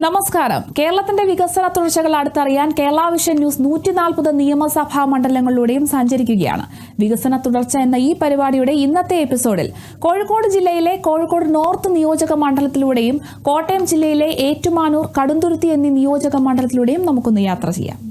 നമസ്കാരം. കേരളത്തിന്റെ വികസന തുടർച്ചകൾ അടുത്തറിയാൻ കേരള വിഷൻ ന്യൂസ് 140 നിയമസഭാ മണ്ഡലങ്ങളിലൂടെയും സഞ്ചരിക്കുകയാണ്. വികസന തുടർച്ച എന്ന ഈ പരിപാടിയുടെ ഇന്നത്തെ എപ്പിസോഡിൽ കോഴിക്കോട് ജില്ലയിലെ കോഴിക്കോട് നോർത്ത് നിയോജക മണ്ഡലത്തിലൂടെയും കോട്ടയം ജില്ലയിലെ ഏറ്റുമാനൂർ, കടുത്തുരുത്തി എന്നീ നിയോജക മണ്ഡലത്തിലൂടെയും നമുക്കൊന്ന് യാത്ര ചെയ്യാം.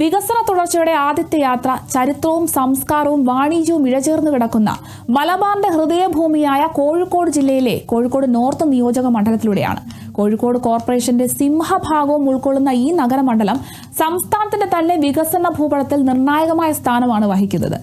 വികസന തുടർച്ചയുടെ ആദ്യത്തെ യാത്ര ചരിത്രവും സംസ്കാരവും വാണിജ്യവും ഇഴചേർന്ന് കിടക്കുന്ന മലബാറിന്റെ ഹൃദയഭൂമിയായ കോഴിക്കോട് ജില്ലയിലെ കോഴിക്കോട് നോർത്ത് നിയോജക മണ്ഡലത്തിലൂടെയാണ്. കോഴിക്കോട് കോർപ്പറേഷന്റെ സിംഹഭാഗവും ഉൾക്കൊള്ളുന്ന ഈ നഗരമണ്ഡലം സംസ്ഥാനത്തിന്റെ തന്നെ വികസന ഭൂപടത്തിൽ നിർണായകമായ സ്ഥാനമാണ് വഹിക്കുന്നത്.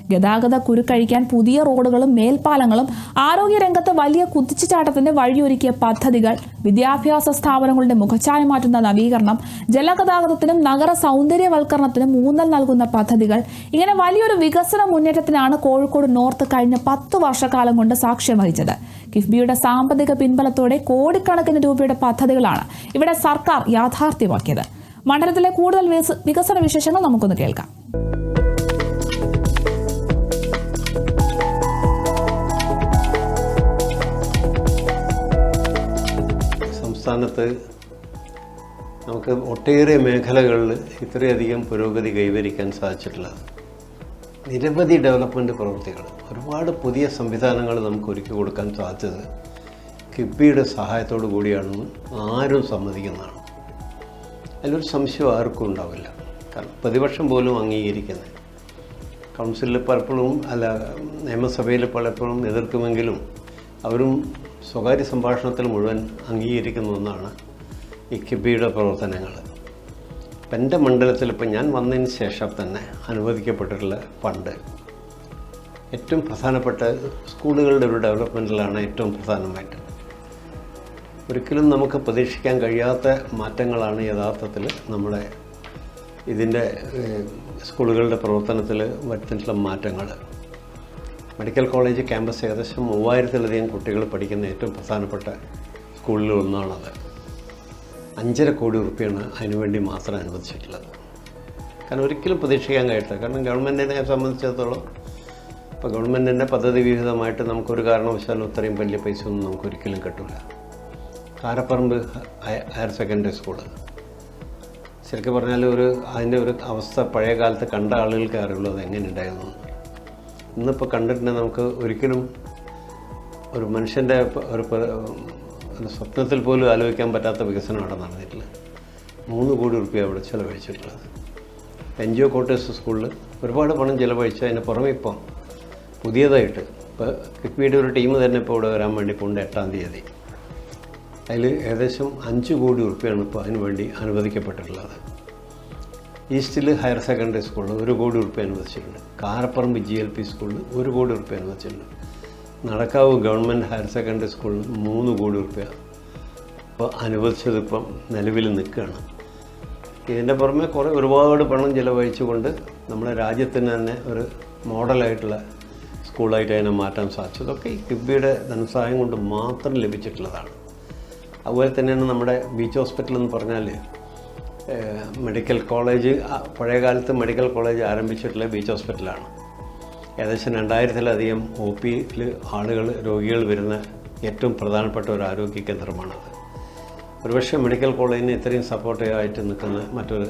ഗതാഗത കുരുക്കഴിക്കാൻ പുതിയ റോഡുകളും മേൽപ്പാലങ്ങളും, ആരോഗ്യരംഗത്ത് വലിയ കുതിച്ചുചാട്ടത്തിന് വഴിയൊരുക്കിയ പദ്ധതികൾ, വിദ്യാഭ്യാസ സ്ഥാപനങ്ങളുടെ മുഖച്ഛായ മാറ്റുന്ന നവീകരണം, ജലഗതാഗതത്തിനും നഗര സൗന്ദര്യവൽക്കരണത്തിനും ഊന്നൽ നൽകുന്ന പദ്ധതികൾ, ഇങ്ങനെ വലിയൊരു വികസന മുന്നേറ്റത്തിനാണ് കോഴിക്കോട് നോർത്ത് കഴിഞ്ഞ 10 വർഷക്കാലം കൊണ്ട് സാക്ഷ്യം വഹിച്ചത്. കിഫ്ബിയുടെ സാമ്പത്തിക പിൻബലത്തോടെ കോടിക്കണക്കിന് രൂപയുടെ പദ്ധതികളാണ് ഇവിടെ സർക്കാർ യാഥാർത്ഥ്യമാക്കിയത്. മണ്ഡലത്തിലെ കൂടുതൽ വികസന വിശേഷങ്ങൾ നമുക്കൊന്ന് കേൾക്കാം. സംസ്ഥാനത്ത് നമുക്ക് ഒട്ടേറെ മേഖലകളിൽ ഇത്രയധികം പുരോഗതി കൈവരിക്കാൻ സാധിച്ചിട്ടില്ല. നിരവധി ഡെവലപ്മെൻറ്റ് പ്രവൃത്തികൾ, ഒരുപാട് പുതിയ സംവിധാനങ്ങൾ നമുക്ക് ഒരുക്കി കൊടുക്കാൻ സാധിച്ചത് കിഫ്ബിയുടെ സഹായത്തോടു കൂടിയാണെന്ന് ആരും സമ്മതിക്കുന്നതാണ്. അതിലൊരു സംശയം ആർക്കും ഉണ്ടാവില്ല. കാരണം പ്രതിപക്ഷം പോലും അംഗീകരിക്കുന്നത്, കൗൺസിലിൽ പലപ്പോഴും നിയമസഭയിൽ പലപ്പോഴും എതിർക്കുമെങ്കിലും അവരും സ്വകാര്യ സംഭാഷണത്തിൽ മുഴുവൻ അംഗീകരിക്കുന്ന ഒന്നാണ് ഈ കിഫ്ബിയുടെ പ്രവർത്തനങ്ങൾ. ഇപ്പം എൻ്റെ മണ്ഡലത്തിൽ ഇപ്പം ഞാൻ വന്നതിന് ശേഷം തന്നെ അനുവദിക്കപ്പെട്ടിട്ടുള്ള ഫണ്ട് ഏറ്റവും പ്രധാനപ്പെട്ട സ്കൂളുകളുടെ ഒരു ഡെവലപ്മെൻറ്റിലാണ് ഏറ്റവും പ്രധാനമായിട്ട്. ഒരിക്കലും നമുക്ക് പ്രതീക്ഷിക്കാൻ കഴിയാത്ത മാറ്റങ്ങളാണ് യഥാർത്ഥത്തിൽ നമ്മുടെ ഇതിൻ്റെ സ്കൂളുകളുടെ പ്രവർത്തനത്തിൽ വരുത്തിയിട്ടുള്ള മാറ്റങ്ങൾ. മെഡിക്കൽ കോളേജ് ക്യാമ്പസ് ഏകദേശം 3000-ലധികം കുട്ടികൾ പഠിക്കുന്ന ഏറ്റവും പ്രധാനപ്പെട്ട സ്കൂളിൽ ഒന്നാണത്. 5.5 കോടി രൂപയാണ് അതിനുവേണ്ടി മാത്രം അനുവദിച്ചിട്ടുള്ളത്. കാരണം ഒരിക്കലും പ്രതീക്ഷിക്കാൻ കഴിയത്തില്ല. കാരണം ഗവൺമെൻറ്റിനെ സംബന്ധിച്ചിടത്തോളം ഇപ്പോൾ ഗവൺമെൻറ്റിൻ്റെ പദ്ധതി വിഹിതമായിട്ട് നമുക്കൊരു കാരണവശാലും ഇത്രയും വലിയ പൈസ ഒന്നും നമുക്കൊരിക്കലും കിട്ടില്ല. കാരപ്പറമ്പ് ഹയർ സെക്കൻഡറി സ്കൂള് ശരിക്കും പറഞ്ഞാൽ അതിൻ്റെ ഒരു അവസ്ഥ പഴയ കാലത്ത് കണ്ട ആളുകൾക്ക് അറിയുള്ളൂ അത് എങ്ങനെ ഉണ്ടായിരുന്നു. ഇന്നിപ്പോൾ കണ്ടിട്ടുണ്ടെങ്കിൽ നമുക്ക് ഒരിക്കലും ഒരു മനുഷ്യൻ്റെ ഒരു സ്വപ്നത്തിൽ പോലും ആലോചിക്കാൻ പറ്റാത്ത വികസനമാണ് നടന്നിട്ടുള്ളത്. 3 കോടി രൂപ അവിടെ ചിലവഴിച്ചിട്ടുള്ളത്. NGO ക്വാർട്ടേഴ്സ് സ്കൂളിൽ ഒരുപാട് പണം ചിലവഴിച്ച് അതിന് പുറമെ ഇപ്പം പുതിയതായിട്ട് ഇപ്പോൾ കിഫ്ബിയുടെ ഒരു ടീം തന്നെ ഇപ്പോൾ ഇവിടെ വരാൻ വേണ്ടി പോകുന്നുണ്ട് 8-ാം തീയതി. അതിൽ ഏകദേശം 5 കോടി രൂപയാണ് ഇപ്പോൾ അതിന് വേണ്ടി അനുവദിക്കപ്പെട്ടിട്ടുള്ളത്. ഈസ്റ്റിൽ ഹയർ സെക്കൻഡറി സ്കൂളിൽ 1 കോടി രൂപ അനുവദിച്ചിട്ടുണ്ട്. കാരപ്പറമ്പ് GLP സ്കൂളിൽ 1 കോടി രൂപ അനുവദിച്ചിട്ടുണ്ട്. നടക്കാവ് ഗവൺമെൻറ് ഹയർ സെക്കൻഡറി സ്കൂളിൽ 3 കോടി രൂപ ഇപ്പോൾ അനുവദിച്ചത് ഇപ്പം നിലവിൽ നിൽക്കുകയാണ്. ഇതിൻ്റെ പുറമെ ഒരുപാട് പണം ചിലവഴിച്ചുകൊണ്ട് നമ്മുടെ രാജ്യത്തിന് തന്നെ ഒരു മോഡലായിട്ടുള്ള സ്കൂളായിട്ട് അതിനെ മാറ്റാൻ സാധിച്ചതൊക്കെ ഈ കിഫ്ബിയുടെ ധനസഹായം കൊണ്ട് മാത്രം ലഭിച്ചിട്ടുള്ളതാണ്. അതുപോലെ തന്നെയാണ് നമ്മുടെ ബീച്ച് ഹോസ്പിറ്റൽ എന്ന് പറഞ്ഞാൽ മെഡിക്കൽ കോളേജ്, പഴയ കാലത്ത് മെഡിക്കൽ കോളേജ് ആരംഭിച്ചിട്ടുള്ള ബീച്ച് ഹോസ്പിറ്റലാണ്. ഏകദേശം 2000-ലധികം OPയിൽ രോഗികൾ വരുന്ന ഏറ്റവും പ്രധാനപ്പെട്ട ഒരു ആരോഗ്യ കേന്ദ്രമാണത്. ഒരുപക്ഷെ മെഡിക്കൽ കോളേജിന് ഇത്രയും സപ്പോർട്ടീവായിട്ട് നിൽക്കുന്ന മറ്റൊരു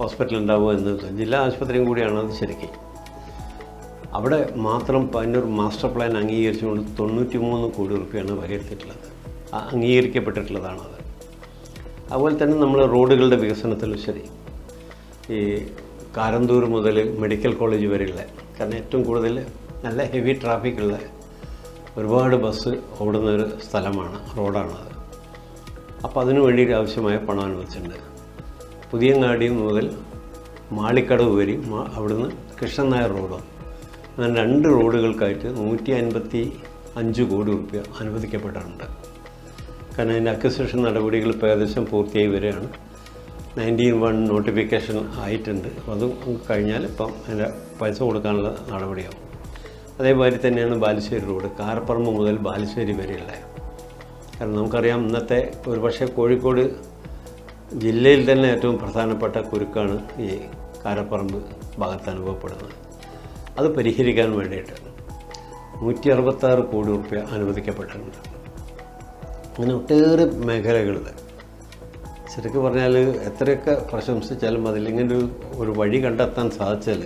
ഹോസ്പിറ്റൽ ഉണ്ടാവുമോ എന്ന് ജില്ലാ ആശുപത്രിയും കൂടിയാണ് അത്. ശരിക്കും അവിടെ മാത്രം അതിനൊരു മാസ്റ്റർ പ്ലാൻ അംഗീകരിച്ചുകൊണ്ട് 93 കോടി രൂപയാണ് വകയിരുത്തിയിട്ടുള്ളത്, അംഗീകരിക്കപ്പെട്ടിട്ടുള്ളതാണത്. അതുപോലെ തന്നെ നമ്മൾ റോഡുകളുടെ വികസനത്തിലും ശരി, ഈ കാരന്തൂർ മുതൽ മെഡിക്കൽ കോളേജ് വരെയുള്ള, കാരണം ഏറ്റവും കൂടുതൽ നല്ല ഹെവി ട്രാഫിക്കുള്ള ഒരുപാട് ബസ് ഓടുന്ന ഒരു സ്ഥലമാണ്, റോഡാണത്. അപ്പോൾ അതിനു വേണ്ടി ആവശ്യമായ പണം അനുവദിച്ചിട്ടുണ്ട്. പുതിയങ്ങാടി മുതൽ മാളിക്കടവ് വരെ അവിടുന്ന് കൃഷ്ണൻ നായർ റോഡും അങ്ങനെ 2 റോഡുകൾക്കായിട്ട് 155 കോടി രൂപ അനുവദിക്കപ്പെട്ടിട്ടുണ്ട്. കാരണം അതിൻ്റെ അക്വിസിഷൻ നടപടികൾ ഇപ്പോൾ ഏകദേശം പൂർത്തിയായി വരികയാണ്. 19(1) നോട്ടിഫിക്കേഷൻ ആയിട്ടുണ്ട്. അപ്പോൾ അത് കഴിഞ്ഞാൽ ഇപ്പം അതിൻ്റെ പൈസ കൊടുക്കാനുള്ള നടപടിയാവും. അതേമാതിരി തന്നെയാണ് ബാലുശ്ശേരി റോഡ്, കാരപ്പറമ്പ് മുതൽ ബാലുശ്ശേരി വരെയുള്ള. കാരണം നമുക്കറിയാം ഇന്നത്തെ ഒരുപക്ഷെ കോഴിക്കോട് ജില്ലയിൽ തന്നെ ഏറ്റവും പ്രധാനപ്പെട്ട കുരുക്കാണ് ഈ കാരപ്പറമ്പ് ഭാഗത്ത് അനുഭവപ്പെടുന്നത്. അത് പരിഹരിക്കാൻ വേണ്ടിയിട്ട് 166 കോടി രൂപ അനുവദിക്കപ്പെട്ടിട്ടുണ്ട്. അങ്ങനെ ഒട്ടേറെ മേഖലകളിൽ ശരിക്കും പറഞ്ഞാൽ എത്രയൊക്കെ പ്രശംസിച്ചാലും അതിലിങ്ങനെ ഒരു വഴി കണ്ടെത്താൻ സാധിച്ചാൽ,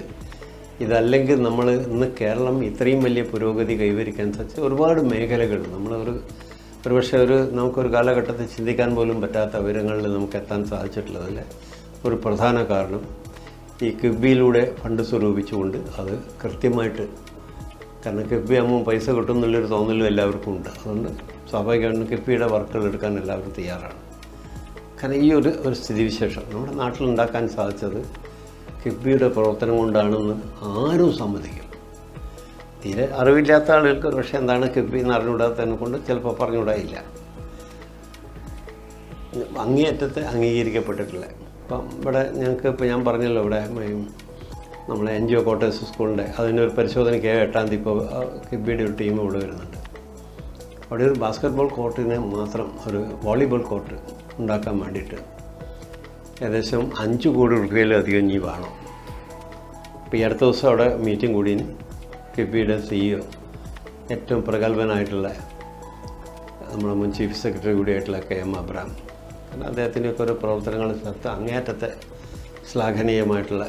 ഇതല്ലെങ്കിൽ നമ്മൾ ഇന്ന് കേരളം ഇത്രയും വലിയ പുരോഗതി കൈവരിക്കാൻ സാധിച്ച ഒരുപാട് മേഖലകൾ ഒരുപക്ഷെ നമുക്കൊരു കാലഘട്ടത്തിൽ ചിന്തിക്കാൻ പോലും പറ്റാത്ത ഉയരങ്ങളിൽ നമുക്ക് എത്താൻ സാധിച്ചിട്ടുള്ളതല്ലേ. ഒരു പ്രധാന കാരണം ഈ കിഫ്ബിയിലൂടെ ഫണ്ട് സ്വരൂപിച്ചുകൊണ്ട് അത് കൃത്യമായിട്ട്, കാരണം കിഫ്ബി ആകുമ്പോൾ പൈസ കിട്ടും എന്നുള്ളൊരു തോന്നലും എല്ലാവർക്കും ഉണ്ട്. അതുകൊണ്ട് സ്വാഭാവികമായിട്ടും കിഫ്ബിയുടെ വർക്കുകൾ എടുക്കാൻ എല്ലാവരും തയ്യാറാണ്. കാരണം ഈ ഒരു സ്ഥിതിവിശേഷം നമ്മുടെ നാട്ടിലുണ്ടാക്കാൻ സാധിച്ചത് കിഫ്ബിയുടെ പ്രവർത്തനം കൊണ്ടാണെന്ന് ആരും സമ്മതിക്കും. തീരെ അറിവില്ലാത്ത ആളുകൾക്ക് ഒരു പക്ഷേ എന്താണ് കിഫ്ബി എന്ന് അറിഞ്ഞുകൂടാത്തതിനെ കൊണ്ട് ചിലപ്പോൾ പറഞ്ഞുകൂടായില്ല. അങ്ങേയറ്റത്തെ അംഗീകരിക്കപ്പെട്ടിട്ടില്ല. ഇപ്പം ഇവിടെ ഇപ്പോൾ ഞാൻ പറഞ്ഞല്ലോ, ഇവിടെ നമ്മളെ NGO കോട്ടേഴ്സ് സ്കൂളിൻ്റെ അതിനൊരു പരിശോധനയ്ക്ക് 8-ാം തീയതി ഇപ്പോൾ കിഫ്ബിയുടെ ഒരു ടീം ഇവിടെ വരുന്നുണ്ട്. അവിടെ ഒരു ബാസ്കറ്റ്ബോൾ കോർട്ടിന് മാത്രം ഒരു വോളിബോൾ കോർട്ട് ഉണ്ടാക്കാൻ വേണ്ടിയിട്ട് ഏകദേശം 5 കോടി രൂപയിലധികം ഇനി വേണം. ഇപ്പോൾ ഈ അടുത്ത ദിവസം അവിടെ മീറ്റിംഗ് കൂടി കിഫ്ബിയുടെ CEO, ഏറ്റവും പ്രഗത്ഭനായിട്ടുള്ള നമ്മുടെ മുൻ ചീഫ് സെക്രട്ടറി കൂടിയായിട്ടുള്ള KM അബ്രഹാം, കാരണം അദ്ദേഹത്തിൻ്റെയൊക്കെ ഒരു പ്രവർത്തനങ്ങൾ അങ്ങേയറ്റത്തെ ശ്ലാഘനീയമായിട്ടുള്ള,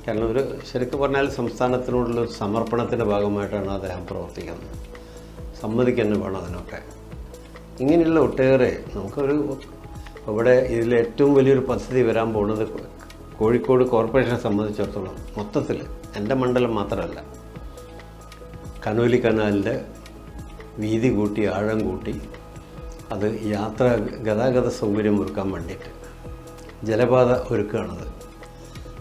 കാരണം ശരിക്കും പറഞ്ഞാൽ സംസ്ഥാനത്തിനോടുള്ള ഒരു സമർപ്പണത്തിൻ്റെ ഭാഗമായിട്ടാണ് അദ്ദേഹം പ്രവർത്തിക്കുന്നത്. സമ്മതിക്കുന്നു വേണം അതിനൊക്കെ. ഇങ്ങനെയുള്ള ഒട്ടേറെ ഇവിടെ ഇതിൽ ഏറ്റവും വലിയൊരു പദ്ധതി വരാൻ പോകുന്നത് കോഴിക്കോട് കോർപ്പറേഷനെ സംബന്ധിച്ചിടത്തോളം മൊത്തത്തിൽ, എൻ്റെ മണ്ഡലം മാത്രമല്ല, കനോലി കനാലിൻ്റെ വീതി കൂട്ടി ആഴം കൂട്ടി അത് ഗതാഗത സൗകര്യം ഒരുക്കാൻ വേണ്ടിയിട്ട് ജലപാത ഒരുക്കുകയാണത്.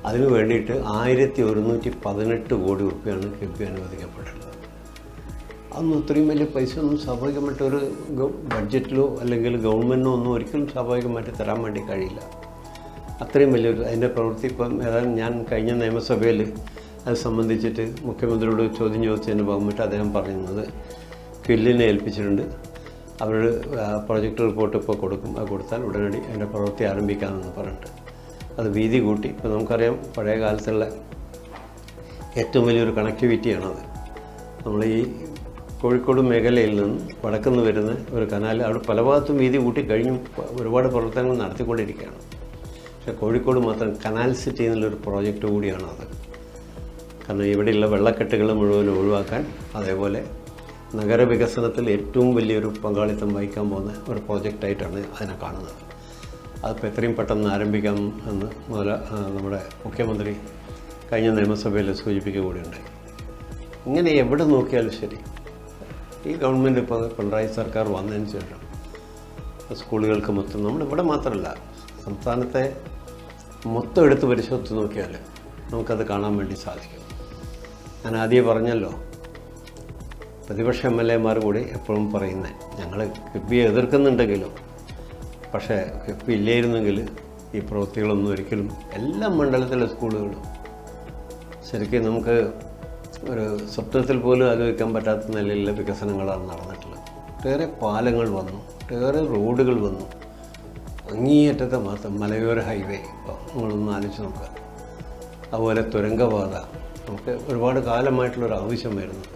അതിനു വേണ്ടിയിട്ട് 1118 കോടി രൂപയാണ് കിഫ്ബി അനുവദിക്കപ്പെട്ടിട്ടുള്ളത്. അതൊന്നും ഇത്രയും വലിയ പൈസ ഒന്നും സ്വാഭാവികമായിട്ട് ഒരു ബഡ്ജറ്റിലോ അല്ലെങ്കിൽ ഗവൺമെൻറ്റിനോ ഒന്നും ഒരിക്കലും സ്വാഭാവികമായിട്ട് തരാൻ വേണ്ടി കഴിയില്ല. അത്രയും വലിയൊരു അതിൻ്റെ പ്രവൃത്തി ഇപ്പം ഏതായാലും ഞാൻ കഴിഞ്ഞ നിയമസഭയിൽ അത് സംബന്ധിച്ചിട്ട് മുഖ്യമന്ത്രിയോട് ചോദ്യം ചോദിച്ചതിന് ഭാഗമായിട്ട് അദ്ദേഹം പറയുന്നത് ക്വില്ലിനെ ഏൽപ്പിച്ചിട്ടുണ്ട്. അവർ പ്രൊജക്ട് റിപ്പോർട്ട് ഇപ്പോൾ കൊടുക്കും. അത് കൊടുത്താൽ ഉടനടി അതിൻ്റെ പ്രവൃത്തി ആരംഭിക്കാമെന്ന് പറഞ്ഞിട്ട് അത് വീതി കൂട്ടി. ഇപ്പോൾ നമുക്കറിയാം പഴയ കാലത്തുള്ള ഏറ്റവും വലിയൊരു കണക്ടിവിറ്റിയാണത്. നമ്മൾ ഈ കോഴിക്കോട് മേഖലയിൽ നിന്ന് വടക്കുന്ന് വരുന്ന ഒരു കനാൽ അവിടെ പല ഭാഗത്തും വീതി കൂട്ടി കഴിഞ്ഞും ഒരുപാട് പ്രവർത്തനങ്ങൾ നടത്തിക്കൊണ്ടിരിക്കുകയാണ്. പക്ഷേ കോഴിക്കോട് മാത്രം കനാൽ സിറ്റി എന്നുള്ളൊരു പ്രോജക്റ്റ് കൂടിയാണത്. കാരണം ഇവിടെയുള്ള വെള്ളക്കെട്ടുകൾ മുഴുവൻ ഒഴിവാക്കാൻ, അതേപോലെ നഗരവികസനത്തിൽ ഏറ്റവും വലിയൊരു പങ്കാളിത്തം വഹിക്കാൻ പോകുന്ന ഒരു പ്രോജക്റ്റായിട്ടാണ് അതിനെ കാണുന്നത്. അതിപ്പോൾ എത്രയും പെട്ടെന്ന് ആരംഭിക്കാം എന്ന് നമ്മുടെ മുഖ്യമന്ത്രി കഴിഞ്ഞ നിയമസഭയിൽ സൂചിപ്പിക്കുക കൂടിയുണ്ടായി. ഇങ്ങനെ എവിടെ നോക്കിയാലും ശരി, ഈ ഗവൺമെൻറ് ഇപ്പോൾ പിണറായി സർക്കാർ വന്നതിന് ശേഷം സ്കൂളുകൾക്ക് മൊത്തം, നമ്മളിവിടെ മാത്രമല്ല സംസ്ഥാനത്തെ മൊത്തം എടുത്ത് പരിശോധിച്ച് നോക്കിയാൽ നമുക്കത് കാണാൻ വേണ്ടി സാധിക്കും. ഞാൻ ആദ്യം പറഞ്ഞല്ലോ, പ്രതിപക്ഷ MLA-മാർ കൂടി എപ്പോഴും പറയുന്നത് ഞങ്ങൾ കിഫ്ബിയെ എതിർക്കുന്നുണ്ടെങ്കിലും, പക്ഷേ കിഫ്ബി ഇല്ലായിരുന്നെങ്കിൽ ഈ പ്രവൃത്തികളൊന്നും ഒരിക്കലും എല്ലാ മണ്ഡലത്തിലെ സ്കൂളുകളും ശരിക്കും നമുക്ക് ഒരു സ്വപ്നത്തിൽ പോലും ആലോചിക്കാൻ പറ്റാത്ത നിലയിലുള്ള വികസനങ്ങളാണ് നടന്നിട്ടുള്ളത്. ഒട്ടേറെ പാലങ്ങൾ വന്നു, ഒട്ടേറെ റോഡുകൾ വന്നു, അങ്ങേയറ്റത്തെ മാത്രം മലയോര ഹൈവേ ഇപ്പോൾ നിങ്ങളൊന്ന് ആലോചിച്ച് നോക്കുക. അതുപോലെ തുരങ്കപാത നമുക്ക് ഒരുപാട് കാലമായിട്ടുള്ളൊരു ആവശ്യമായിരുന്നു.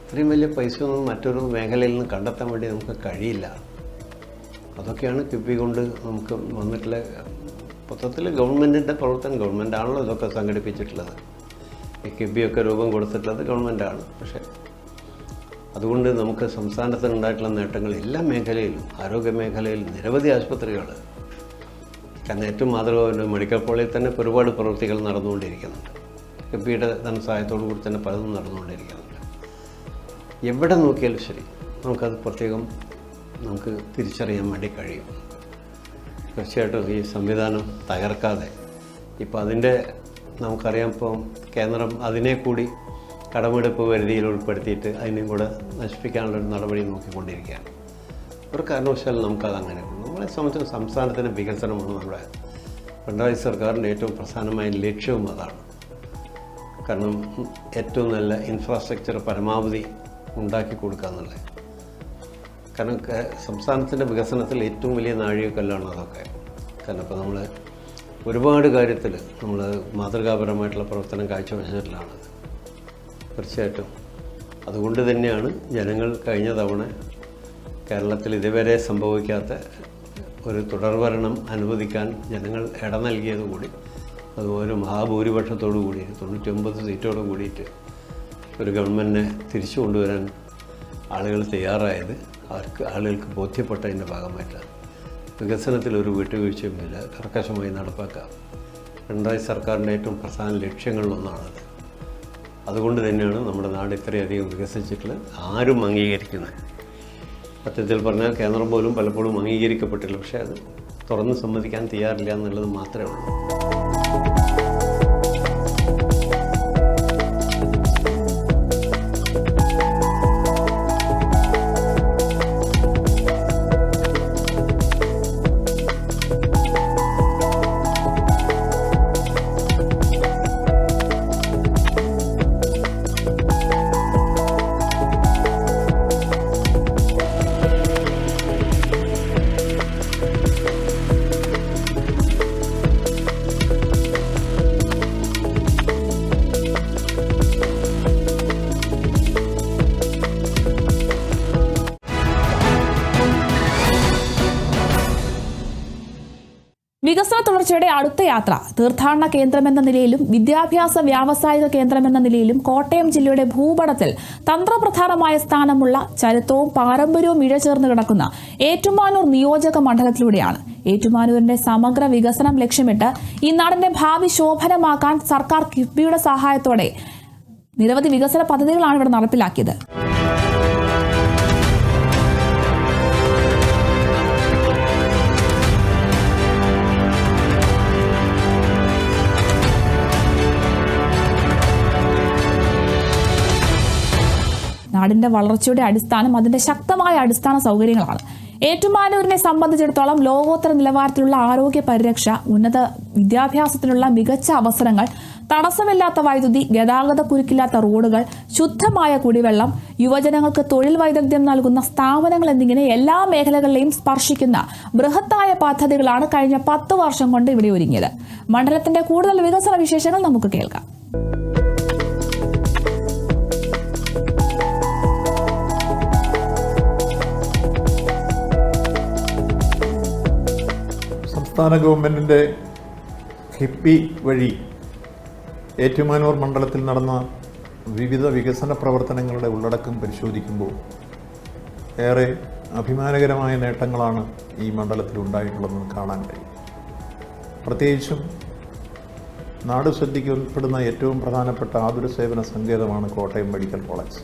ഇത്രയും വലിയ പൈസയൊന്നും മറ്റൊരു മേഖലയിൽ നിന്ന് കണ്ടെത്താൻ വേണ്ടി നമുക്ക് കഴിയില്ല. അതൊക്കെയാണ് കിഫ്ബി കൊണ്ട് നമുക്ക് വന്നിട്ടുള്ള മൊത്തത്തിൽ ഗവൺമെൻറ്റിൻ്റെ പ്രവർത്തനം. ഗവൺമെൻറ്റാണല്ലോ ഇതൊക്കെ സംഘടിപ്പിച്ചിട്ടുള്ളത്. ഈ കിഫ്ബിയൊക്കെ രൂപം കൊടുത്തിട്ടുള്ളത് ഗവൺമെൻറ്റാണ്. പക്ഷേ അതുകൊണ്ട് നമുക്ക് സംസ്ഥാനത്തിനുണ്ടായിട്ടുള്ള നേട്ടങ്ങൾ എല്ലാ മേഖലയിലും, ആരോഗ്യ മേഖലയിൽ നിരവധി ആശുപത്രികൾ, കാരണം ഏറ്റവും മാതൃകമായ മെഡിക്കൽ കോളേജിൽ തന്നെ ഒരുപാട് പ്രവൃത്തികൾ നടന്നുകൊണ്ടിരിക്കുന്നുണ്ട്. കിഫ്ബിയുടെ ധനസഹായത്തോടു കൂടി തന്നെ പലതും നടന്നുകൊണ്ടിരിക്കുന്നുണ്ട്. എവിടെ നോക്കിയാലും ശരി നമുക്കത് പ്രത്യേകം നമുക്ക് തിരിച്ചറിയാൻ വേണ്ടി കഴിയും. തീർച്ചയായിട്ടും ഈ സംവിധാനം തകർക്കാതെ ഇപ്പോൾ അതിൻ്റെ നമുക്കറിയാം, ഇപ്പം കേന്ദ്രം അതിനെ കൂടി കടമെടുപ്പ് പരിധിയിൽ ഉൾപ്പെടുത്തിയിട്ട് അതിനെയും കൂടെ നശിപ്പിക്കാനുള്ളൊരു നടപടി നോക്കിക്കൊണ്ടിരിക്കുകയാണ്. ഒരു കാരണവശാലും നമുക്കതങ്ങനെ നമ്മളെ സംബന്ധിച്ച് സംസ്ഥാനത്തിൻ്റെ വികസനമാണ് നമ്മുടെ പിണറായി സർക്കാരിൻ്റെ ഏറ്റവും പ്രധാനമായ ലക്ഷ്യവും അതാണ്. കാരണം ഏറ്റവും നല്ല ഇൻഫ്രാസ്ട്രക്ചർ പരമാവധി ഉണ്ടാക്കി കൊടുക്കുക എന്നുള്ളത്. കാരണം സംസ്ഥാനത്തിൻ്റെ വികസനത്തിൽ ഏറ്റവും വലിയ നാഴികക്കല്ലാണ് അതൊക്കെ. കാരണം ഇപ്പോൾ നമ്മൾ ഒരുപാട് കാര്യത്തിൽ നമ്മൾ മാതൃകാപരമായിട്ടുള്ള പ്രവർത്തനം കാഴ്ചവെച്ചിട്ടുള്ളതാണ് തീർച്ചയായിട്ടും. അതുകൊണ്ട് തന്നെയാണ് ജനങ്ങൾ കഴിഞ്ഞ തവണ കേരളത്തിൽ ഇതുവരെ സംഭവിക്കാത്ത ഒരു തുടർഭരണം അനുവദിക്കാൻ ജനങ്ങൾ ഇട നൽകിയതുകൂടി അതുപോലെ മഹാഭൂരിപക്ഷത്തോടു കൂടി 99 സീറ്റോട് കൂടിയിട്ട് ഒരു ഗവൺമെൻറ്റിനെ തിരിച്ചു കൊണ്ടുവരാൻ ആളുകൾ തയ്യാറായത് ആളുകൾക്ക് ബോധ്യപ്പെട്ടതിൻ്റെ ഭാഗമായിട്ടാണ്. വികസനത്തിലൊരു വിട്ടുവീഴ്ചയുമില്ല, കർക്കശമായി നടപ്പാക്കാം. പിണറായി സർക്കാരിൻ്റെ ഏറ്റവും പ്രധാന ലക്ഷ്യങ്ങളിലൊന്നാണത്. അതുകൊണ്ട് തന്നെയാണ് നമ്മുടെ നാട് ഇത്രയധികം വികസിച്ചിട്ടുള്ളത്. ആരും അംഗീകരിക്കുന്നത് സത്യത്തിൽ പറഞ്ഞാൽ കേന്ദ്രം പോലും പലപ്പോഴും അംഗീകരിക്കപ്പെട്ടില്ല. പക്ഷേ അത് തുറന്ന് സമ്മതിക്കാൻ തയ്യാറില്ല എന്നുള്ളത് മാത്രമേ ഉള്ളൂ. വികസന തുടർച്ചയുടെ അടുത്ത യാത്ര തീർത്ഥാടന കേന്ദ്രമെന്ന നിലയിലും വിദ്യാഭ്യാസ വ്യാവസായിക കേന്ദ്രമെന്ന നിലയിലും കോട്ടയം ജില്ലയുടെ ഭൂപടത്തിൽ തന്ത്രപ്രധാനമായ സ്ഥാനമുള്ള ചരിത്രവും പാരമ്പര്യവും ഇഴചേർന്ന് കിടക്കുന്ന ഏറ്റുമാനൂർ നിയോജക മണ്ഡലത്തിലൂടെയാണ്. ഏറ്റുമാനൂരിന്റെ സമഗ്ര വികസനം ലക്ഷ്യമിട്ട് ഈ നാടിന്റെ ഭാവി ശോഭനമാക്കാൻ സർക്കാർ കിഫ്ബിയുടെ സഹായത്തോടെ നിരവധി വികസന പദ്ധതികളാണ് ഇവിടെ നടപ്പിലാക്കിയത്. നാടിന്റെ വളർച്ചയുടെ അടിസ്ഥാനം അതിന്റെ ശക്തമായ അടിസ്ഥാന സൗകര്യങ്ങളാണ്. ഏറ്റുമാനൂരിനെ സംബന്ധിച്ചിടത്തോളം ലോകോത്തര നിലവാരത്തിലുള്ള ആരോഗ്യ പരിരക്ഷ, ഉന്നത വിദ്യാഭ്യാസത്തിനുള്ള മികച്ച അവസരങ്ങൾ, തടസ്സമില്ലാത്ത വൈദ്യുതി, ഗതാഗത കുരുക്കില്ലാത്ത റോഡുകൾ, ശുദ്ധമായ കുടിവെള്ളം, യുവജനങ്ങൾക്ക് തൊഴിൽ വൈദഗ്ധ്യം നൽകുന്ന സ്ഥാപനങ്ങൾ എന്നിങ്ങനെ എല്ലാ മേഖലകളിലെയും സ്പർശിക്കുന്ന ബൃഹത്തായ പദ്ധതികളാണ് കഴിഞ്ഞ 10 വർഷം കൊണ്ട് ഇവിടെ ഒരുങ്ങിയത്. മണ്ഡലത്തിന്റെ കൂടുതൽ വികസന വിശേഷങ്ങൾ നമുക്ക് കേൾക്കാം. സംസ്ഥാന ഗവൺമെൻറ്റിൻ്റെ കിഫ്ബി വഴി ഏറ്റുമാനൂർ മണ്ഡലത്തിൽ നടന്ന വിവിധ വികസന പ്രവർത്തനങ്ങളുടെ ഉള്ളടക്കം പരിശോധിക്കുമ്പോൾ ഏറെ അഭിമാനകരമായ നേട്ടങ്ങളാണ് ഈ മണ്ഡലത്തിൽ ഉണ്ടായിട്ടുള്ളതെന്ന് കാണാൻ കഴിയും. പ്രത്യേകിച്ചും നാട് ശ്രദ്ധിക്കപ്പെടുന്ന ഏറ്റവും പ്രധാനപ്പെട്ട ആതുര സേവന സങ്കേതമാണ് കോട്ടയം മെഡിക്കൽ കോളേജ്.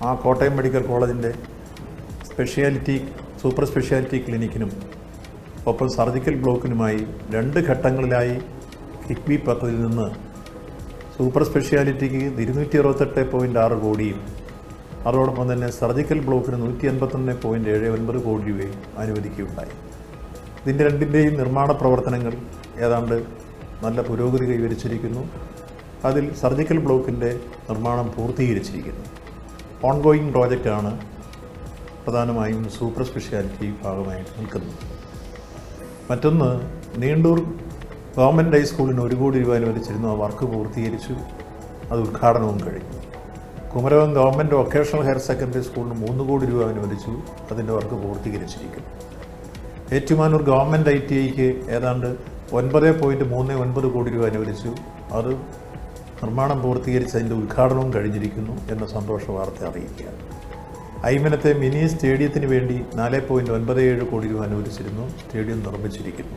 ആ കോട്ടയം മെഡിക്കൽ കോളേജിൻ്റെ സൂപ്പർ സ്പെഷ്യാലിറ്റി ക്ലിനിക്കിനും ഒപ്പം സർജിക്കൽ ബ്ലോക്കിനുമായി 2 ഘട്ടങ്ങളിലായി കിഫ്ബി പദ്ധതിയിൽ നിന്ന് സൂപ്പർ സ്പെഷ്യാലിറ്റിക്ക് 268.6 കോടിയും അതോടൊപ്പം തന്നെ സർജിക്കൽ ബ്ലോക്കിന് 151.79 കോടി രൂപയും അനുവദിക്കുകയുണ്ടായി. ഇതിൻ്റെ രണ്ടിൻ്റെയും നിർമ്മാണ പ്രവർത്തനങ്ങൾ ഏതാണ്ട് നല്ല പുരോഗതി കൈവരിച്ചിരിക്കുന്നു. അതിൽ സർജിക്കൽ ബ്ലോക്കിൻ്റെ നിർമ്മാണം പൂർത്തീകരിച്ചിരിക്കുന്നു. ഓൺഗോയിങ് പ്രോജക്റ്റാണ് പ്രധാനമായും സൂപ്പർ സ്പെഷ്യാലിറ്റി ഭാഗമായിട്ട് നിൽക്കുന്നത്. മറ്റൊന്ന്, നീണ്ടൂർ ഗവൺമെൻറ് ഹൈസ്കൂളിന് 1 കോടി രൂപ അനുവദിച്ചിരുന്നു. ആ വർക്ക് പൂർത്തീകരിച്ചു, അത് ഉദ്ഘാടനവും കഴിഞ്ഞു. Kumarakom government vocational higher secondary സ്കൂളിന് 3 കോടി രൂപ അനുവദിച്ചു, അതിൻ്റെ വർക്ക് പൂർത്തീകരിച്ചിരിക്കുന്നു. ഏറ്റുമാനൂർ ഗവൺമെൻറ് ITIക്ക് ഏതാണ്ട് 9.39 കോടി രൂപ അനുവദിച്ചു, അത് നിർമ്മാണം പൂർത്തീകരിച്ച് അതിൻ്റെ ഉദ്ഘാടനവും കഴിഞ്ഞിരിക്കുന്നു എന്ന സന്തോഷ വാർത്ത അറിയിക്കുകയാണ്. ഐമനത്തെ മിനി സ്റ്റേഡിയത്തിന് വേണ്ടി 4.97 കോടി രൂപ അനുവദിച്ചിരുന്നു, സ്റ്റേഡിയം നിർമ്മിച്ചിരിക്കുന്നു.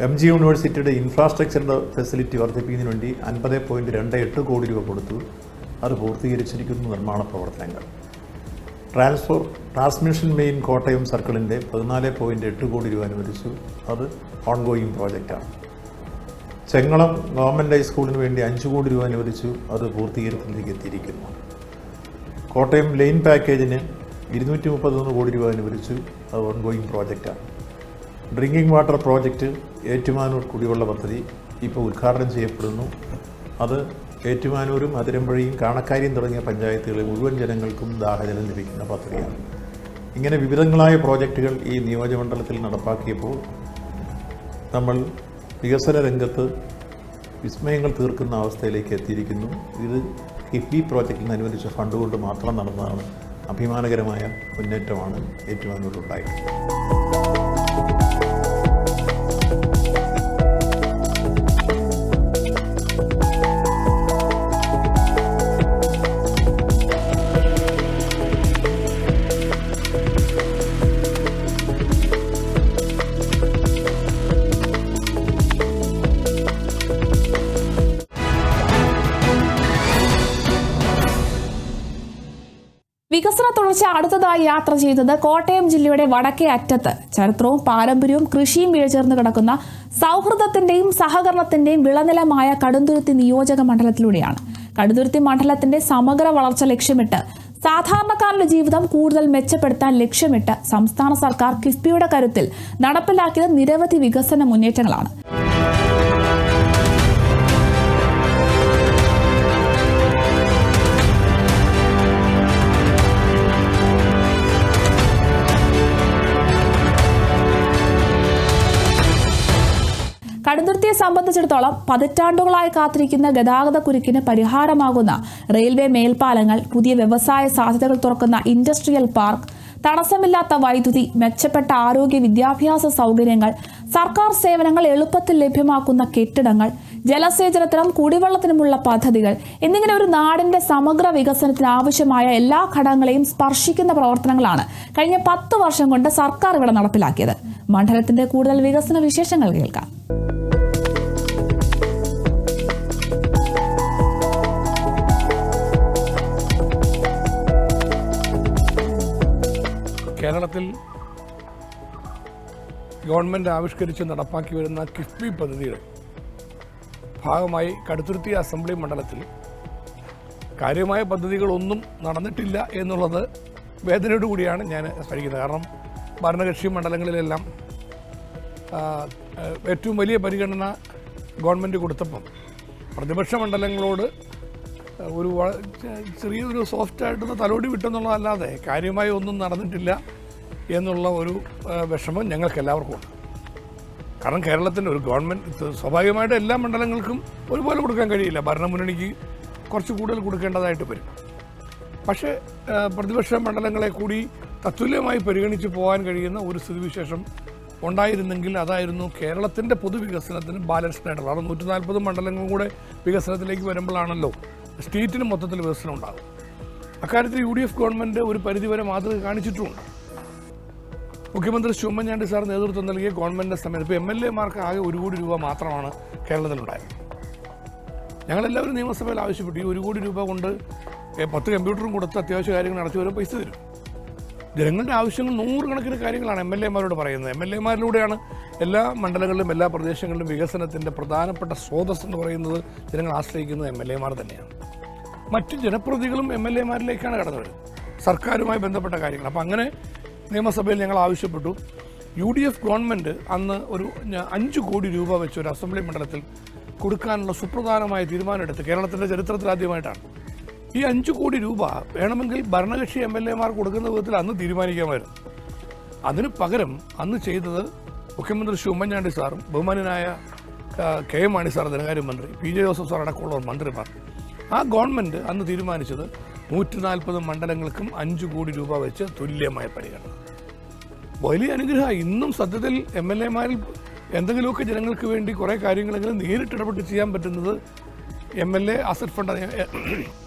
MG യൂണിവേഴ്സിറ്റിയുടെ ഇൻഫ്രാസ്ട്രക്ചറിൻ്റെ ഫെസിലിറ്റി വർദ്ധിപ്പിക്കുന്നതിന് വേണ്ടി 50.28 കോടി രൂപ കൊടുത്തു, അത് പൂർത്തീകരിച്ചിരിക്കുന്നു നിർമ്മാണ പ്രവർത്തനങ്ങൾ. ട്രാൻസ്മിഷൻ മെയിൻ കോട്ടയം സർക്കിളിൻ്റെ 14.8 കോടി രൂപ അനുവദിച്ചു, അത് ഓൺഗോയിങ് പ്രോജക്റ്റാണ്. ചെങ്ങളം ഗവൺമെൻറ് ഹൈസ്കൂളിന് വേണ്ടി 5 കോടി രൂപ അനുവദിച്ചു, അത് പൂർത്തീകരണത്തിലേക്ക് എത്തിയിരിക്കുന്നു. കോട്ടയം ലൈൻ പാക്കേജിന് 231 കോടി രൂപ അനുവദിച്ചു. അത് ഓൺഗോയിങ് പ്രോജക്റ്റാണ്. ഡ്രിങ്കിങ് വാട്ടർ പ്രോജക്റ്റ് ഏറ്റുമാനൂർ കുടിവെള്ള പദ്ധതി ഇപ്പോൾ ഉദ്ഘാടനം ചെയ്യപ്പെടുന്നു. അത് ഏറ്റുമാനൂരും അതിരമ്പുഴയും കാണക്കാരിയും തുടങ്ങിയ പഞ്ചായത്തുകളിലെ മുഴുവൻ ജനങ്ങൾക്കും ദാഹജലം ലഭിക്കുന്ന പദ്ധതിയാണ്. ഇങ്ങനെ വിവിധങ്ങളായ പ്രോജക്റ്റുകൾ ഈ നിയോജകമണ്ഡലത്തിൽ നടപ്പാക്കിയപ്പോൾ നമ്മൾ വികസന രംഗത്ത് വിസ്മയങ്ങൾ തീർക്കുന്ന അവസ്ഥയിലേക്ക് എത്തിയിരിക്കുന്നു. ഇത് കിഫ്ബി പ്രോജക്റ്റിന് അനുവദിച്ച ഫണ്ട് കൊണ്ട് മാത്രം നടന്നതാണ്. അഭിമാനകരമായ മുന്നേറ്റമാണ് ഏറ്റുമാനൂരിലുണ്ടായിട്ടുള്ളത്. വികസന തുടർച്ച അടുത്തതായി യാത്ര ചെയ്തത് കോട്ടയം ജില്ലയുടെ വടക്കേ അറ്റത്ത് ചരിത്രവും പാരമ്പര്യവും കൃഷിയും ഇഴചേർന്ന് കിടക്കുന്ന സൗഹൃദത്തിന്റെയും സഹകരണത്തിന്റെയും വിളനിലമായ കടുത്തുരുത്തി നിയോജക മണ്ഡലത്തിലൂടെയാണ്. കടുത്തുരുത്തി മണ്ഡലത്തിന്റെ സമഗ്ര വളർച്ച ലക്ഷ്യമിട്ട് സാധാരണക്കാരുടെ ജീവിതം കൂടുതൽ മെച്ചപ്പെടുത്താൻ ലക്ഷ്യമിട്ട് സംസ്ഥാന സർക്കാർ കിഫ്ബിയുടെ കരുത്തിൽ നടപ്പിലാക്കിയത് നിരവധി വികസന മുന്നേറ്റങ്ങളാണ്. കടുത്തുരുത്തിയെ സംബന്ധിച്ചിടത്തോളം പതിറ്റാണ്ടുകളായി കാത്തിരിക്കുന്ന ഗതാഗത കുരുക്കിന് പരിഹാരമാകുന്ന റെയിൽവേ മേൽപ്പാലങ്ങൾ, പുതിയ വ്യവസായ സാധ്യതകൾ തുറക്കുന്ന ഇൻഡസ്ട്രിയൽ പാർക്ക്, തടസ്സമില്ലാത്ത വൈദ്യുതി, മെച്ചപ്പെട്ട ആരോഗ്യ വിദ്യാഭ്യാസ സൗകര്യങ്ങൾ, സർക്കാർ സേവനങ്ങൾ എളുപ്പത്തിൽ ലഭ്യമാക്കുന്ന കെട്ടിടങ്ങൾ, ജലസേചനത്തിനും കുടിവെള്ളത്തിനുമുള്ള പദ്ധതികൾ എന്നിങ്ങനെ ഒരു നാടിന്റെ സമഗ്ര വികസനത്തിന് ആവശ്യമായ എല്ലാ ഘടകങ്ങളെയും സ്പർശിക്കുന്ന പ്രവർത്തനങ്ങളാണ് കഴിഞ്ഞ 10 വർഷം കൊണ്ട് സർക്കാർ ഇവിടെ നടപ്പിലാക്കിയത്. മണ്ഡലത്തിന്റെ കൂടുതൽ വികസന വിശേഷങ്ങൾ കേൾക്കാം. കേരളത്തിൽ ഗവൺമെൻറ് ആവിഷ്കരിച്ച് നടപ്പാക്കി വരുന്ന കിഫ്ബി പദ്ധതിയുടെ ഭാഗമായി കടുത്തുരുത്തി അസംബ്ലി മണ്ഡലത്തിൽ കാര്യമായ പദ്ധതികളൊന്നും നടന്നിട്ടില്ല എന്നുള്ളത് വേദനയോട് കൂടിയാണ് ഞാൻ സ്മരിക്കുന്നത്. കാരണം ഭരണകക്ഷി മണ്ഡലങ്ങളിലെല്ലാം ഏറ്റവും വലിയ പരിഗണന ഗവൺമെൻറ് കൊടുത്തപ്പം പ്രതിപക്ഷ മണ്ഡലങ്ങളോട് ഒരു ചെറിയൊരു സോഫ്റ്റായിട്ടൊന്ന് തലോടി വിട്ടെന്നുള്ളതല്ലാതെ കാര്യമായി ഒന്നും നടന്നിട്ടില്ല എന്നുള്ള ഒരു വിഷമം ഞങ്ങൾക്ക് എല്ലാവർക്കും ഉണ്ട്. കാരണം കേരളത്തിൻ്റെ ഒരു ഗവൺമെൻറ് സ്വാഭാവികമായിട്ട് എല്ലാ മണ്ഡലങ്ങൾക്കും ഒരുപോലെ കൊടുക്കാൻ കഴിയില്ല. ഭരണമുന്നണിക്ക് കുറച്ച് കൂടുതൽ കൊടുക്കേണ്ടതായിട്ട് വരും. പക്ഷേ പ്രതിപക്ഷ മണ്ഡലങ്ങളെ കൂടി തത്തുല്യമായി പരിഗണിച്ച് പോകാൻ കഴിയുന്ന ഒരു സ്ഥിതിവിശേഷം ഉണ്ടായിരുന്നെങ്കിൽ അതായിരുന്നു കേരളത്തിൻ്റെ പൊതുവികസനത്തിന് ബാലൻസ്ഡ് ആയിട്ടുള്ള. കാരണം 140 മണ്ഡലങ്ങളും കൂടെ വികസനത്തിലേക്ക് വരുമ്പോഴാണല്ലോ സ്റ്റേറ്റിന് മൊത്തത്തിൽ വികസനം ഉണ്ടാകും. അക്കാര്യത്തിൽ UDF ഗവൺമെൻറ് ഒരു പരിധിവരെ മാതൃക കാണിച്ചിട്ടുമുണ്ട്. മുഖ്യമന്ത്രി ഉമ്മൻചാണ്ടി സാർ നേതൃത്വം നൽകിയ ഗവൺമെൻറ്റിൻ്റെ സമയത്ത് ഇപ്പോൾ MLA-മാർക്ക് ആകെ 1 കോടി രൂപ മാത്രമാണ് കേരളത്തിലുണ്ടായത്. ഞങ്ങളെല്ലാവരും നിയമസഭയിൽ ആവശ്യപ്പെട്ടു ഈ 1 കോടി രൂപ കൊണ്ട് 10 കമ്പ്യൂട്ടറും കൊടുത്ത് അത്യാവശ്യ കാര്യങ്ങൾ നടത്തി വരെ പൈസ തരും. ജനങ്ങളുടെ ആവശ്യങ്ങൾ 100 കണക്കിന് കാര്യങ്ങളാണ് MLA-മാരോട് പറയുന്നത്. MLA-മാരിലൂടെയാണ് എല്ലാ മണ്ഡലങ്ങളിലും എല്ലാ പ്രദേശങ്ങളിലും വികസനത്തിൻ്റെ പ്രധാനപ്പെട്ട സ്രോതസ് എന്ന് പറയുന്നത് ജനങ്ങൾ ആശ്രയിക്കുന്നത് MLA-മാർ തന്നെയാണ്. മറ്റു ജനപ്രതിനിധികളും MLA-മാരിലേക്കാണ് കടന്നു വരുന്നത് സർക്കാരുമായി ബന്ധപ്പെട്ട കാര്യങ്ങൾ. അപ്പം അങ്ങനെ നിയമസഭയിൽ ഞങ്ങൾ ആവശ്യപ്പെട്ടു. UDF ഗവൺമെൻറ് അന്ന് ഒരു 5 കോടി രൂപ വെച്ച് ഒരു അസംബ്ലി മണ്ഡലത്തിൽ കൊടുക്കാനുള്ള സുപ്രധാനമായ തീരുമാനമെടുത്ത് കേരളത്തിൻ്റെ ചരിത്രത്തിലാദ്യമായിട്ടാണ്. ഈ 5 കോടി രൂപ വേണമെങ്കിൽ ഭരണകക്ഷി MLA-മാർ കൊടുക്കുന്ന വിധത്തിൽ അന്ന് തീരുമാനിക്കാമായിരുന്നു. അതിന് പകരം അന്ന് ചെയ്തത് മുഖ്യമന്ത്രി ഉമ്മൻചാണ്ടി സാറും ബഹുമാനായ KM മാണി സാർ ധനകാര്യമന്ത്രി, PJ ജോസഫ് സാർ അടക്കമുള്ള മന്ത്രിമാർ, ആ ഗവൺമെൻറ് അന്ന് തീരുമാനിച്ചത് 140 മണ്ഡലങ്ങൾക്കും 5 കോടി രൂപ വെച്ച് തുല്യമായ പരിഗണന. വലിയ അനുഗ്രഹം. ഇന്നും സത്യത്തിൽ MLA-മാരിൽ എന്തെങ്കിലുമൊക്കെ ജനങ്ങൾക്ക് വേണ്ടി കുറേ കാര്യങ്ങളെങ്കിലും നേരിട്ടിടപെട്ട് ചെയ്യാൻ പറ്റുന്നത് MLA അസറ്റ് ഫണ്ട്,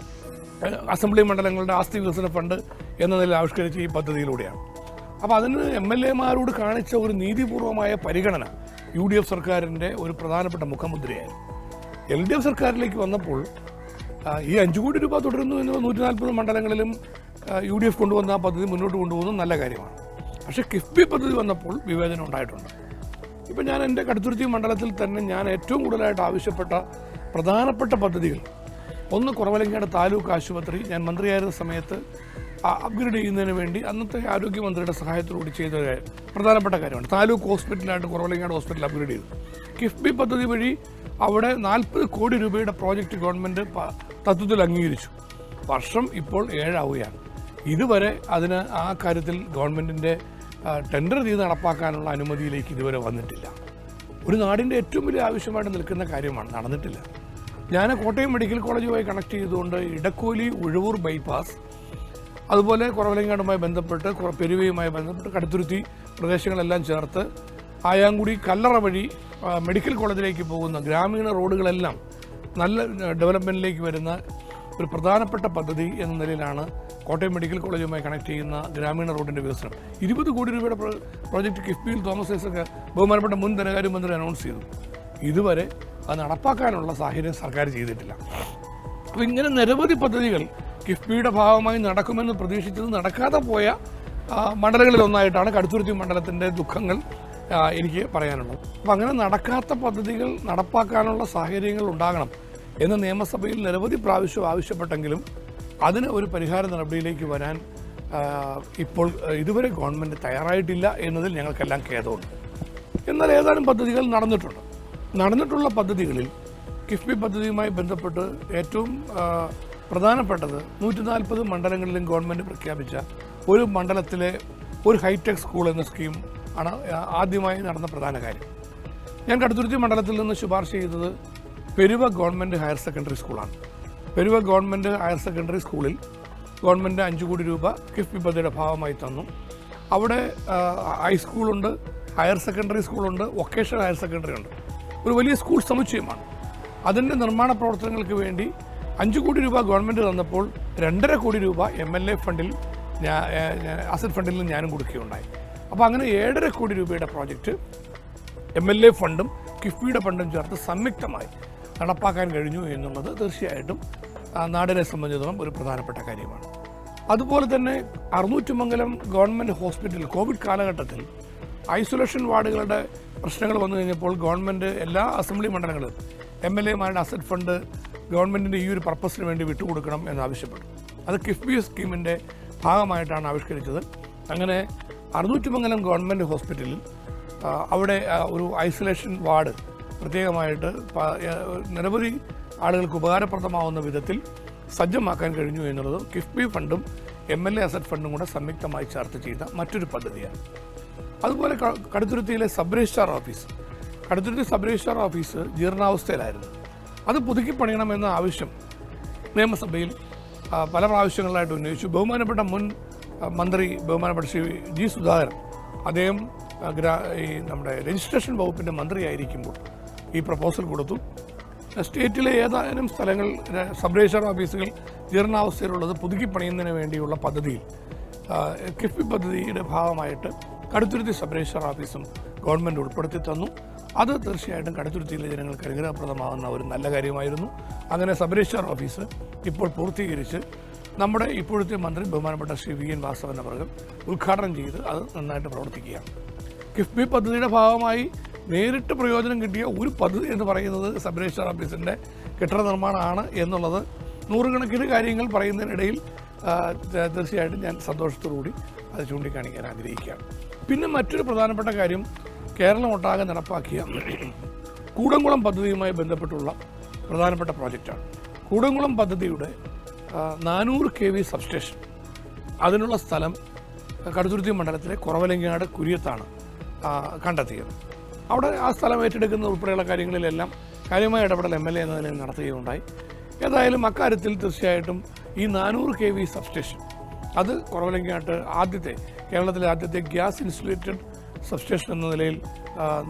അസംബ്ലി മണ്ഡലങ്ങളുടെ ആസ്തി വികസന ഫണ്ട് എന്ന നിലയിൽ ആവിഷ്കരിച്ച ഈ പദ്ധതിയിലൂടെയാണ്. അപ്പോൾ അതിന് MLA-മാരോട് കാണിച്ച ഒരു നീതിപൂർവമായ പരിഗണന UDF സർക്കാരിൻ്റെ ഒരു പ്രധാനപ്പെട്ട മുഖമുദ്രയായിരുന്നു. LDF സർക്കാരിലേക്ക് വന്നപ്പോൾ ഈ 5 കോടി രൂപ തുടരുന്നു എന്നത് 140 മണ്ഡലങ്ങളിലും UDF കൊണ്ടുവന്ന ആ പദ്ധതി മുന്നോട്ട് കൊണ്ടുപോകുന്നത് നല്ല കാര്യമാണ്. പക്ഷേ കിഫ്ബി പദ്ധതി വന്നപ്പോൾ വിവേചനം ഉണ്ടായിട്ടുണ്ട്. ഇപ്പം ഞാൻ എൻ്റെ കടുത്തുരുത്തി മണ്ഡലത്തിൽ തന്നെ ഞാൻ ഏറ്റവും കൂടുതലായിട്ട് ആവശ്യപ്പെട്ട പ്രധാനപ്പെട്ട പദ്ധതികൾ, ഒന്ന് കുറവലങ്ങാട് താലൂക്ക് ആശുപത്രി. ഞാൻ മന്ത്രിയായിരുന്ന സമയത്ത് അപ്ഗ്രേഡ് ചെയ്യുന്നതിന് വേണ്ടി അന്നത്തെ ആരോഗ്യമന്ത്രിയുടെ സഹായത്തോടുകൂടി ചെയ്ത പ്രധാനപ്പെട്ട കാര്യമാണ്. താലൂക്ക് ഹോസ്പിറ്റലായിട്ട് കുറവലങ്ങാട് ഹോസ്പിറ്റൽ അപ്ഗ്രേഡ് ചെയ്തു. കിഫ്ബി പദ്ധതി വഴി അവിടെ 40 കോടി രൂപയുടെ പ്രോജക്റ്റ് ഗവൺമെൻറ് തത്വത്തിൽ അംഗീകരിച്ചു. വർഷം ഇപ്പോൾ 7 ആവുകയാണ്. ഇതുവരെ അതിന് ആ കാര്യത്തിൽ ഗവൺമെൻറ്റിൻ്റെ ടെൻഡർ ചെയ്ത് നടപ്പാക്കാനുള്ള അനുമതിയിലേക്ക് ഇതുവരെ വന്നിട്ടില്ല. ഒരു നാടിൻ്റെ ഏറ്റവും വലിയ ആവശ്യമായിട്ട് നിൽക്കുന്ന കാര്യമാണ്, നടന്നിട്ടില്ല. ഞാൻ കോട്ടയം മെഡിക്കൽ കോളേജുമായി കണക്ട് ചെയ്തുകൊണ്ട് ഇടക്കോലി ഉഴവൂർ ബൈപ്പാസ്, അതുപോലെ കുറവലങ്ങാടുമായി ബന്ധപ്പെട്ട് പെരുവയുമായി ബന്ധപ്പെട്ട് കടുത്തുരുത്തി പ്രദേശങ്ങളെല്ലാം ചേർത്ത് ആയാങ്കുടി കല്ലറ വഴി മെഡിക്കൽ കോളേജിലേക്ക് പോകുന്ന ഗ്രാമീണ റോഡുകളെല്ലാം നല്ല ഡെവലപ്മെൻറ്റിലേക്ക് വരുന്ന ഒരു പ്രധാനപ്പെട്ട പദ്ധതി എന്ന നിലയിലാണ് കോട്ടയം മെഡിക്കൽ കോളേജുമായി കണക്ട് ചെയ്യുന്ന ഗ്രാമീണ റോഡിൻ്റെ വികസനം. 20 കോടി രൂപയുടെ പ്രോജക്റ്റ് കിഫ്ബിയിൽ തോമസ് ഐസക് ബഹുമാനപ്പെട്ട മുൻ ധനകാര്യമന്ത്രി അനൗൺസ് ചെയ്തു. ഇതുവരെ അത് നടപ്പാക്കാനുള്ള സാഹചര്യം സർക്കാർ ചെയ്തിട്ടില്ല. അപ്പോൾ ഇങ്ങനെ നിരവധി പദ്ധതികൾ കിഫ്ബിയുടെ ഭാഗമായി നടക്കുമെന്ന് പ്രതീക്ഷിച്ചത് നടക്കാതെ പോയ മണ്ഡലങ്ങളിലൊന്നായിട്ടാണ് കടുത്തുരുത്തി മണ്ഡലത്തിൻ്റെ ദുഃഖങ്ങൾ എനിക്ക് പറയാനുള്ളത്. അപ്പോൾ അങ്ങനെ നടക്കാത്ത പദ്ധതികൾ നടപ്പാക്കാനുള്ള സാഹചര്യങ്ങൾ ഉണ്ടാകണം എന്ന് നിയമസഭയിൽ നിരവധി പ്രാവശ്യം ആവശ്യപ്പെട്ടെങ്കിലും അതിന് ഒരു പരിഹാര നടപടിയിലേക്ക് വരാൻ ഇപ്പോൾ ഇതുവരെ ഗവൺമെൻറ് തയ്യാറായിട്ടില്ല എന്നതിൽ ഞങ്ങൾക്കെല്ലാം ഖേദമുണ്ട്. എന്നാൽ ഏതാനും പദ്ധതികൾ നടന്നിട്ടുള്ള പദ്ധതികളിൽ കിഫ്ബി പദ്ധതിയുമായി ബന്ധപ്പെട്ട് ഏറ്റവും പ്രധാനപ്പെട്ടത് 140 മണ്ഡലങ്ങളിലും ഗവൺമെൻറ് പ്രഖ്യാപിച്ച ഒരു മണ്ഡലത്തിലെ ഒരു ഹൈടെക് സ്കൂൾ എന്ന സ്കീം ആണ് ആദ്യമായി നടന്ന പ്രധാന കാര്യം. ഞാൻ കടുത്തുരുത്തി മണ്ഡലത്തിൽ നിന്ന് ശുപാർശ ചെയ്തത് പെരുവ ഗവൺമെൻറ് ഹയർ സെക്കൻഡറി സ്കൂളാണ്. പെരുവ ഗവൺമെൻറ് ഹയർ സെക്കൻഡറി സ്കൂളിൽ ഗവൺമെൻറ് 5 കോടി രൂപ കിഫ്ബി പദ്ധതിയുടെ ഭാഗമായി തന്നു. അവിടെ ഹൈസ്കൂളുണ്ട്, ഹയർ സെക്കൻഡറി സ്കൂളുണ്ട്, വൊക്കേഷണൽ ഹയർ സെക്കൻഡറി ഉണ്ട്. ഒരു വലിയ സ്കൂൾ സമുച്ചയമാണ്. അതിൻ്റെ നിർമ്മാണ പ്രവർത്തനങ്ങൾക്ക് വേണ്ടി 5 കോടി രൂപ ഗവൺമെൻറ് തന്നപ്പോൾ 2.5 കോടി രൂപ MLA ഫണ്ടിൽ അസറ്റ് ഫണ്ടിൽ നിന്ന് ഞാനും കൊടുക്കുകയുണ്ടായി. അപ്പോൾ അങ്ങനെ 7.5 കോടി രൂപയുടെ പ്രോജക്റ്റ് MLA ഫണ്ടും കിഫ്ബിയുടെ ഫണ്ടും ചേർത്ത് സംയുക്തമായി നടപ്പാക്കാൻ കഴിഞ്ഞു എന്നുള്ളത് തീർച്ചയായിട്ടും നാടിനെ സംബന്ധിച്ചിടത്തോളം ഒരു പ്രധാനപ്പെട്ട കാര്യമാണ്. അതുപോലെ തന്നെ അറുന്നൂറ്റുമംഗലം ഗവൺമെൻറ് ഹോസ്പിറ്റൽ കോവിഡ് കാലഘട്ടത്തിൽ ഐസൊലേഷൻ വാർഡുകളുടെ പ്രശ്നങ്ങൾ വന്നു കഴിഞ്ഞപ്പോൾ ഗവൺമെൻറ് എല്ലാ അസംബ്ലി മണ്ഡലങ്ങളും MLAമാരുടെ അസറ്റ് ഫണ്ട് ഗവൺമെൻറ്റിൻ്റെ ഈ ഒരു പർപ്പസിന് വേണ്ടി വിട്ടുകൊടുക്കണം എന്നാവശ്യപ്പെട്ടു. അത് കിഫ്ബി സ്കീമിൻ്റെ ഭാഗമായിട്ടാണ് ആവിഷ്കരിച്ചത്. അങ്ങനെ അറുന്നൂറ്റുമംഗലം ഗവൺമെൻറ് ഹോസ്പിറ്റലിൽ അവിടെ ഒരു ഐസൊലേഷൻ വാർഡ് പ്രത്യേകമായിട്ട് നിരവധി ആളുകൾക്ക് ഉപകാരപ്രദമാവുന്ന വിധത്തിൽ സജ്ജമാക്കാൻ കഴിഞ്ഞു എന്നുള്ളത് കിഫ്ബി ഫണ്ടും MLA അസറ്റ് ഫണ്ടും കൂടെ സംയുക്തമായി ചേർത്ത് ചെയ്ത മറ്റൊരു പദ്ധതിയാണ്. അതുപോലെ കടുത്തുരുത്തിയിലെ sub registrar office, Kaduthuruthy sub registrar office ജീർണാവസ്ഥയിലായിരുന്നു. അത് പുതുക്കി പണിയണമെന്ന ആവശ്യം നിയമസഭയിൽ പല പ്രാവശ്യങ്ങളിലായിട്ട് ഉന്നയിച്ചു. ബഹുമാനപ്പെട്ട മുൻ മന്ത്രി ബഹുമാനപ്പെട്ട ശ്രീ G. സുധാകരൻ, അദ്ദേഹം നമ്മുടെ രജിസ്ട്രേഷൻ വകുപ്പിൻ്റെ മന്ത്രിയായിരിക്കുമ്പോൾ ഈ പ്രപ്പോസൽ കൊടുത്തു. സ്റ്റേറ്റിലെ ഏതാനും സ്ഥലങ്ങൾ സബ് രജിസ്ട്രാർ ഓഫീസുകൾ ജീർണാവസ്ഥയിലുള്ളത് പുതുക്കി പണിയുന്നതിന് വേണ്ടിയുള്ള പദ്ധതിയിൽ കിഫ്ബി പദ്ധതിയുടെ ഭാഗമായിട്ട് കടുത്തുരുത്തി സബ് രജിസ്ട്രാർ ഓഫീസും ഗവൺമെൻറ് ഉൾപ്പെടുത്തി തന്നു. അത് തീർച്ചയായിട്ടും കടുത്തുരുത്തിയിലെ ജനങ്ങൾക്ക് അനുഗ്രഹപ്രദമാകുന്ന ഒരു നല്ല കാര്യമായിരുന്നു. അങ്ങനെ സബ് രജിസ്ട്രാർ ഓഫീസ് ഇപ്പോൾ പൂർത്തീകരിച്ച് നമ്മുടെ ഇപ്പോഴത്തെ മന്ത്രി ബഹുമാനപ്പെട്ട ശ്രീ VN വാസവൻ അവർ ഉദ്ഘാടനം ചെയ്ത് അത് നന്നായിട്ട് പ്രവർത്തിക്കുകയാണ്. കിഫ്ബി പദ്ധതിയുടെ ഭാഗമായി നേരിട്ട് പ്രയോജനം കിട്ടിയ ഒരു പദ്ധതി എന്ന് പറയുന്നത് സബ് രജിസ്ട്രാർ ഓഫീസിൻ്റെ കെട്ടിട നിർമ്മാണമാണ് എന്നുള്ളത് നൂറുകണക്കിന് കാര്യങ്ങൾ പറയുന്നതിനിടയിൽ തീർച്ചയായിട്ടും ഞാൻ സന്തോഷത്തോടുകൂടി അത് ചൂണ്ടിക്കാണിക്കാൻ ആഗ്രഹിക്കുകയാണ്. പിന്നെ മറ്റൊരു പ്രധാനപ്പെട്ട കാര്യം കേരളം ഒട്ടാകെ നടപ്പാക്കിയ കൂടംകുളം പദ്ധതിയുമായി ബന്ധപ്പെട്ടുള്ള പ്രധാനപ്പെട്ട പ്രോജക്റ്റാണ്. കൂടംകുളം പദ്ധതിയുടെ 400 kV സബ്സ്റ്റേഷൻ, അതിനുള്ള സ്ഥലം കടുത്തുരുത്തി മണ്ഡലത്തിലെ കുറവലങ്ങാട് കുര്യത്താണ് കണ്ടെത്തിയത്. അവിടെ ആ സ്ഥലം ഏറ്റെടുക്കുന്ന ഉൾപ്പെടെയുള്ള കാര്യങ്ങളിലെല്ലാം കാര്യമായ ഇടപെടൽ MLA എന്ന നിലയിൽ നടത്തുകയുണ്ടായി. ഏതായാലും അക്കാര്യത്തിൽ തീർച്ചയായിട്ടും ഈ 400 kV സബ്സ്റ്റേഷൻ അത് കുറവലങ്ങാട്ട് കേരളത്തിലെ ആദ്യത്തെ ഗ്യാസ് ഇൻസുലേറ്റഡ് സബ്സ്റ്റേഷൻ എന്ന നിലയിൽ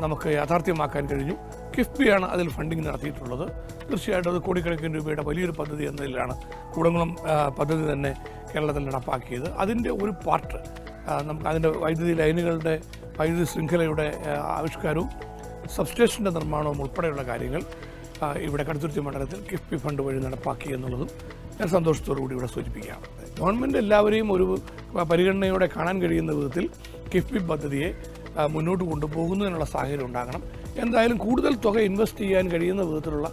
നമുക്ക് യാഥാർത്ഥ്യമാക്കാൻ കഴിഞ്ഞു. കിഫ്ബിയാണ് അതിൽ ഫണ്ടിങ് നടത്തിയിട്ടുള്ളത്. തീർച്ചയായിട്ടും അത് കോടിക്കണക്കിന് രൂപയുടെ വലിയൊരു പദ്ധതി എന്ന നിലയിലാണ് കൂടംകുളം പദ്ധതി തന്നെ കേരളത്തിൽ നടപ്പാക്കിയത്. അതിൻ്റെ ഒരു പാർട്ട് നമുക്ക് അതിൻ്റെ വൈദ്യുതി ലൈനുകളുടെ വൈദ്യുതി ശൃംഖലയുടെ ആവിഷ്കാരവും സബ്സ്റ്റേഷൻ്റെ നിർമ്മാണവും ഉൾപ്പെടെയുള്ള കാര്യങ്ങൾ ഇവിടെ കടുത്തുരുത്തി മണ്ഡലത്തിൽ കിഫ്ബി ഫണ്ട് വഴി നടപ്പാക്കി എന്നുള്ളതും ഞാൻ സന്തോഷത്തോടുകൂടി ഇവിടെ സൂചിപ്പിക്കുകയാണ്. ഗവൺമെൻറ് എല്ലാവരെയും ഒരു പരിഗണനയോടെ കാണാൻ കഴിയുന്ന വിധത്തിൽ കിഫ്ബി പദ്ധതിയെ മുന്നോട്ട് കൊണ്ടുപോകുന്നതിനുള്ള സാഹചര്യം ഉണ്ടാകണം. എന്തായാലും കൂടുതൽ തുക ഇൻവെസ്റ്റ് ചെയ്യാൻ കഴിയുന്ന വിധത്തിലുള്ള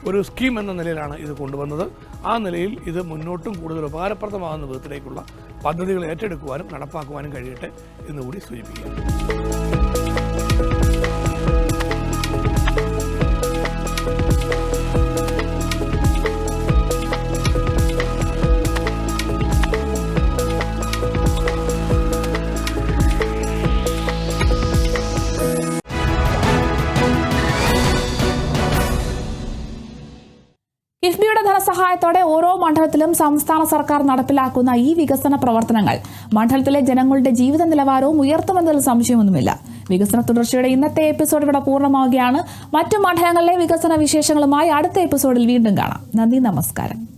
ഒരു സ്കീം എന്ന നിലയിലാണ് ഇത് കൊണ്ടുവന്നത്. ആ നിലയിൽ ഇത് മുന്നോട്ടും കൂടുതൽ ഉപകാരപ്രദമാകുന്ന വിധത്തിലേക്കുള്ള പദ്ധതികൾ ഏറ്റെടുക്കുവാനും നടപ്പാക്കുവാനും കഴിയട്ടെ എന്നുകൂടി സൂചിപ്പിക്കുക. കിഫ്ബിയുടെ ധനസഹായത്തോടെ ഓരോ മണ്ഡലത്തിലും സംസ്ഥാന സർക്കാർ നടപ്പിലാക്കുന്ന ഈ വികസന പ്രവർത്തനങ്ങൾ മണ്ഡലത്തിലെ ജനങ്ങളുടെ ജീവിത നിലവാരവും ഉയർത്തുമെന്നതിൽ സംശയമൊന്നുമില്ല. വികസന തുടർച്ചയുടെ ഇന്നത്തെ എപ്പിസോഡ് ഇവിടെ പൂർണ്ണമാവുകയാണ്. മറ്റു മണ്ഡലങ്ങളിലെ വികസന വിശേഷങ്ങളുമായി അടുത്ത എപ്പിസോഡിൽ വീണ്ടും കാണാം. നന്ദി, നമസ്കാരം.